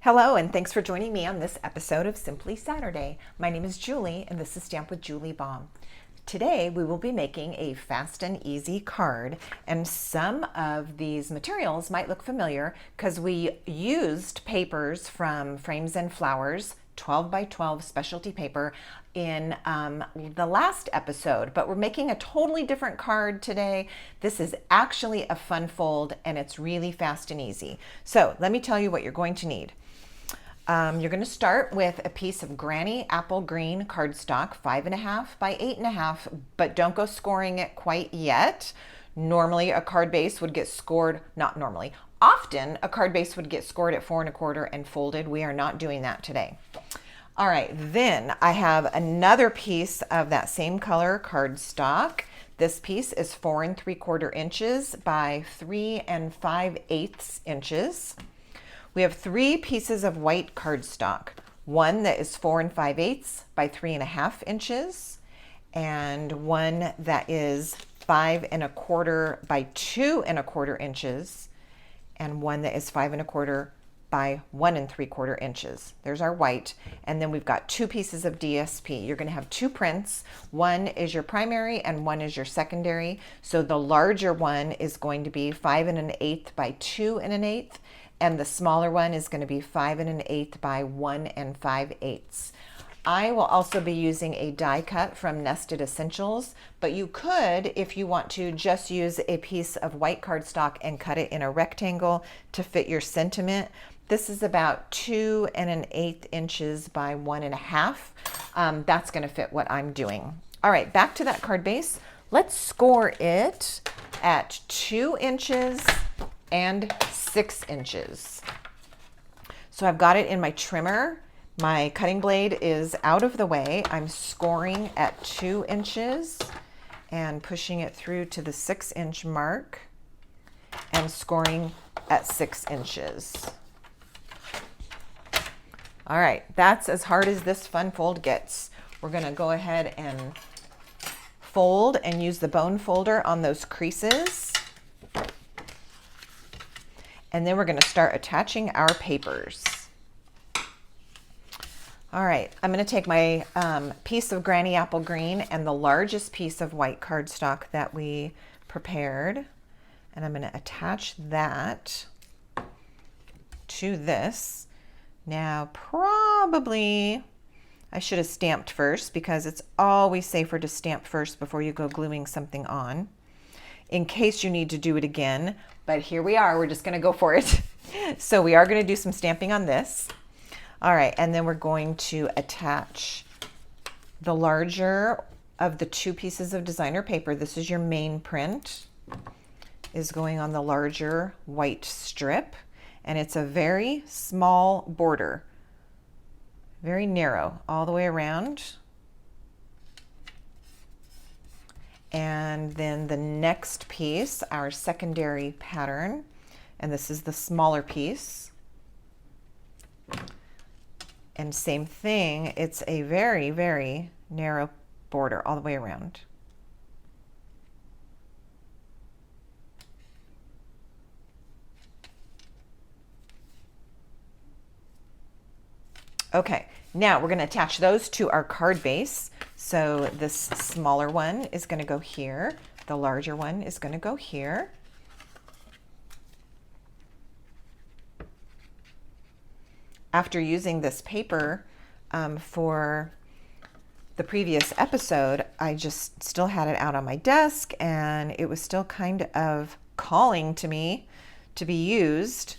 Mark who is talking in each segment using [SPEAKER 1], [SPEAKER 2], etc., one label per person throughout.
[SPEAKER 1] Hello, and thanks for joining me on this episode of Simply Saturday. My name is Julie, and this is Stamp with Julie Baum. Today, we will be making a fast and easy card, and some of these materials might look familiar because we used papers from Frames and Flowers, 12 by 12 specialty paper in the last episode, but we're making a totally different card today. This is actually a fun fold, and it's really fast and easy. So let me tell you what you're going to need. You're going to start with a piece of Granny Apple Green cardstock, 5.5 by 8.5, but don't go scoring it quite yet. Normally a card base would get scored, not normally, often a card base would get scored at 4.25 and folded. We are not doing that today. All right, then I have another piece of that same color cardstock. This piece is 4 3/4 inches by 3 5/8 inches. We have 3 pieces of white cardstock. One that is 4 5/8 by 3.5 inches, and one that is 5 1/4 by 2 1/4 inches, and one that is 5 1/4 by 1 3/4 inches. There's our white. And then we've got 2 pieces of DSP. You're going to have 2 prints. One is your primary and one is your secondary. So the larger one is going to be 5 1/8 by 2 1/8. And the smaller one is going to be 5 1/8 by 1 5/8. I will also be using a die cut from Nested Essentials, but you could, if you want to, just use a piece of white cardstock and cut it in a rectangle to fit your sentiment. This is about 2 1/8 inches by 1.5. That's going to fit what I'm doing. All right, back to that card base. Let's score it at 2 inches and 6 inches. So I've got it in my trimmer. My cutting blade is out of the way. I'm scoring at 2 inches and pushing it through to the 6-inch mark and scoring at 6 inches. All right, that's as hard as this fun fold gets. We're gonna go ahead and fold and use the bone folder on those creases. And then we're going to start attaching our papers. All right, I'm going to take my piece of Granny Apple Green and the largest piece of white cardstock that we prepared, and I'm going to attach that to this. Now, probably I should have stamped first because it's always safer to stamp first before you go gluing something on, in case you need to do it again. But here we are, we're just gonna go for it. So we are gonna do some stamping on this. All right, and then we're going to attach the larger of the 2 pieces of designer paper. This is your main print, is going on the larger white strip. And it's a very small border, very narrow all the way around. And then the next piece, our secondary pattern, and this is the smaller piece. And same thing, it's a very, very narrow border all the way around. Okay, now we're going to attach those to our card base. So this smaller one is going to go here. The larger one is going to go here. After using this paper for the previous episode, I just still had it out on my desk and it was still kind of calling to me to be used.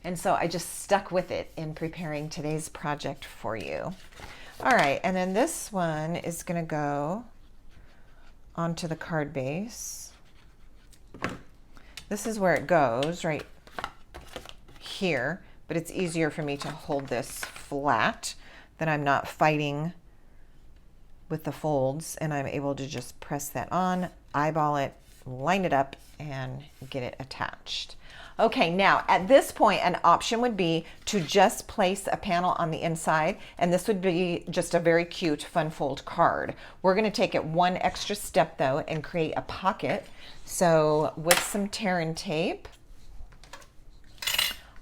[SPEAKER 1] And so I just stuck with it in preparing today's project for you. All right, and then this one is going to go onto the card base. This is where it goes, right here, but it's easier for me to hold this flat, then I'm not fighting with the folds, and I'm able to just press that on, eyeball it, line it up, and get it attached. Okay, now at this point, an option would be to just place a panel on the inside, and this would be just a very cute fun fold card. We're going to take it one extra step though and create a pocket. So with some tear and tape,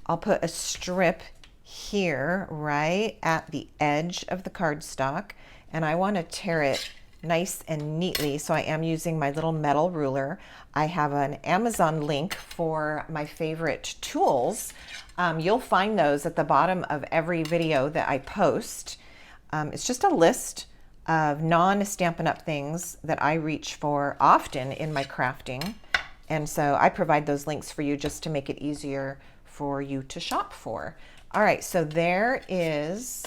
[SPEAKER 1] I'll put a strip here right at the edge of the cardstock, and I want to tear it nice and neatly, so I am using my little metal ruler. I have an Amazon link for my favorite tools. You'll find those at the bottom of every video that I post. It's just a list of non-Stampin' Up! Things that I reach for often in my crafting. And so I provide those links for you just to make it easier for you to shop for. All right, so there is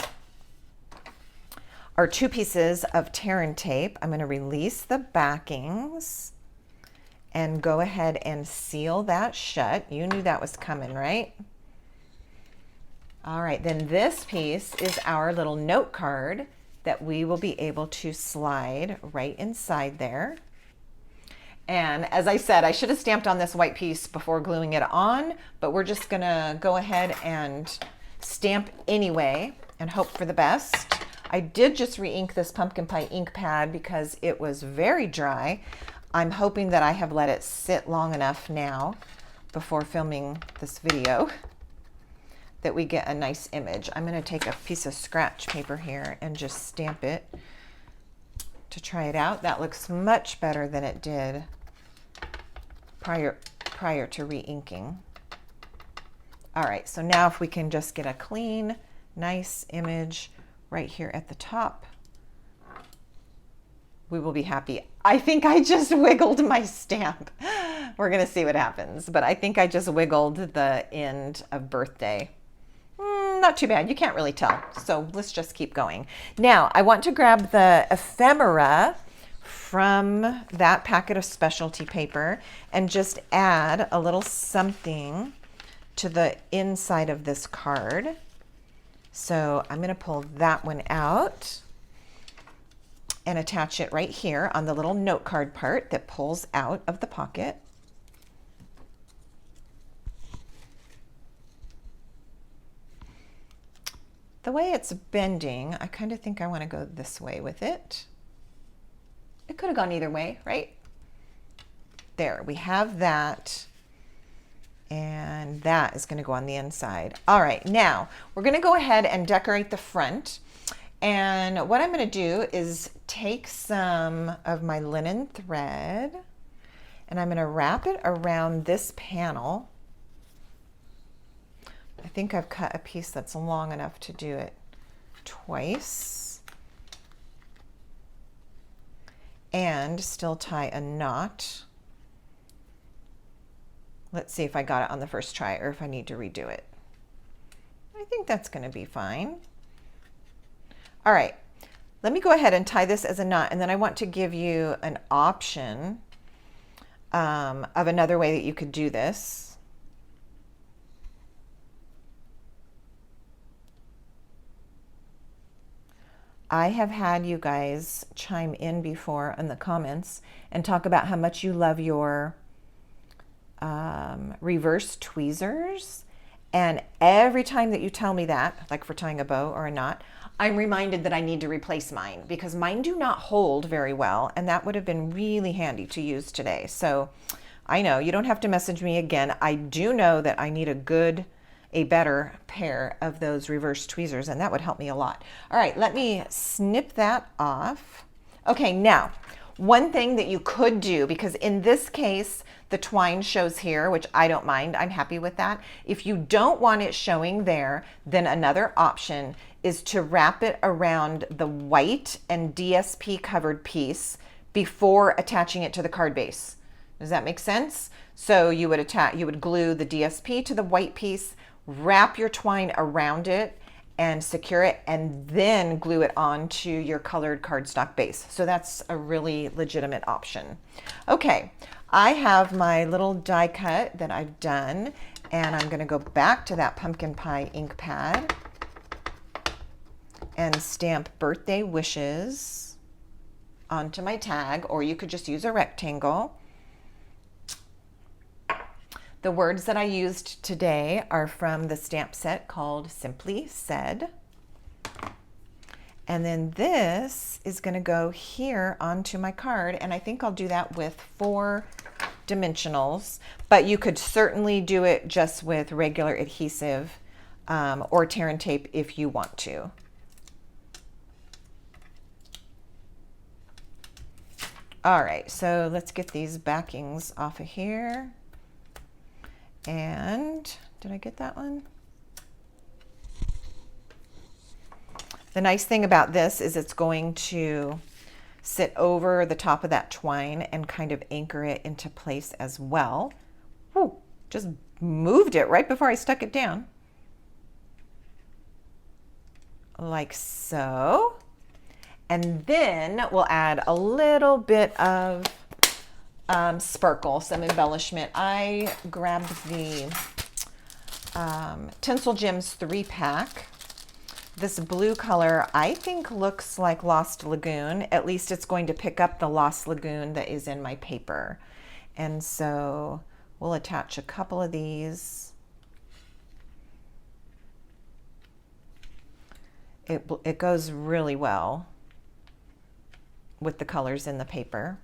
[SPEAKER 1] our 2 pieces of tear and tape. I'm going to release the backings and go ahead and seal that shut. You knew that was coming, right? All right, then this piece is our little note card that we will be able to slide right inside there. And as I said, I should have stamped on this white piece before gluing it on, but we're just gonna go ahead and stamp anyway and hope for the best. I did just re-ink this pumpkin pie ink pad because it was very dry. I'm hoping that I have let it sit long enough now before filming this video that we get a nice image. I'm gonna take a piece of scratch paper here and just stamp it to try it out. That looks much better than it did prior to re-inking. All right, so now if we can just get a clean, nice image right here at the top, we will be happy. I think I just wiggled my stamp. We're gonna see what happens, but I think I just wiggled the end of birthday. Not too bad, you can't really tell. So let's just keep going. Now, I want to grab the ephemera from that packet of specialty paper and just add a little something to the inside of this card. So I'm gonna pull that one out and attach it right here on the little note card part that pulls out of the pocket. The way it's bending, I kind of think I want to go this way with it. It could have gone either way, right? There, we have that. And that is going to go on the inside. All right, now we're going to go ahead and decorate the front. And what I'm going to do is take some of my linen thread and I'm going to wrap it around this panel. I think I've cut a piece that's long enough to do it twice. And still tie a knot. Let's see if I got it on the first try or if I need to redo it. I think that's going to be fine. All right, let me go ahead and tie this as a knot, and then I want to give you an option of another way that you could do this. I have had you guys chime in before in the comments and talk about how much you love your reverse tweezers. And every time that you tell me that, like for tying a bow or a knot, I'm reminded that I need to replace mine because mine do not hold very well. And that would have been really handy to use today. So I know you don't have to message me again. I do know that I need a better pair of those reverse tweezers, and that would help me a lot. All right, let me snip that off. Okay, now, one thing that you could do, because in this case, the twine shows here, which I don't mind, I'm happy with that. If you don't want it showing there, then another option is to wrap it around the white and DSP covered piece before attaching it to the card base. Does that make sense? So you would glue the DSP to the white piece, wrap your twine around it and secure it, and then glue it onto your colored cardstock base. So that's a really legitimate option. Okay, I have my little die cut that I've done, and I'm gonna go back to that pumpkin pie ink pad and stamp birthday wishes onto my tag, or you could just use a rectangle. The words that I used today are from the stamp set called Simply Said. And then this is going to go here onto my card, and I think I'll do that with 4 dimensionals, but you could certainly do it just with regular adhesive or tear and tape if you want to. All right, so let's get these backings off of here. And did I get that one? The nice thing about this is it's going to sit over the top of that twine and kind of anchor it into place as well. Whew, just moved it right before I stuck it down. Like so. And then we'll add a little bit of sparkle, some embellishment. I grabbed the Tinsel Gems 3-pack. This blue color I think looks like Lost Lagoon. At least it's going to pick up the Lost Lagoon that is in my paper. And so we'll attach a couple of these. It goes really well with the colors in the paper.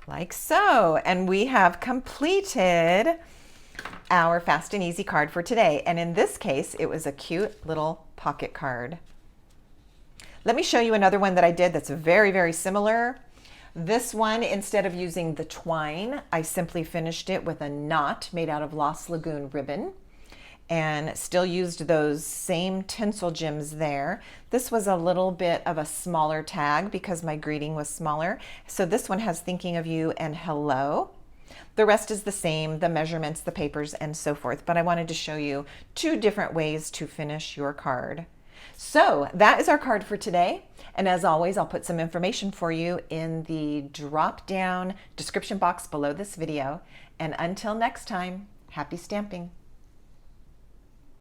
[SPEAKER 1] Like so. And we have completed our Fast and Easy card for today. And in this case, it was a cute little pocket card. Let me show you another one that I did that's very, very similar. This one, instead of using the twine, I simply finished it with a knot made out of Lost Lagoon ribbon, and still used those same tinsel gems there. This was a little bit of a smaller tag because my greeting was smaller. So this one has thinking of you and hello. The rest is the same, the measurements, the papers, and so forth. But I wanted to show you 2 different ways to finish your card. So that is our card for today. And as always, I'll put some information for you in the drop-down description box below this video. And until next time, happy stamping.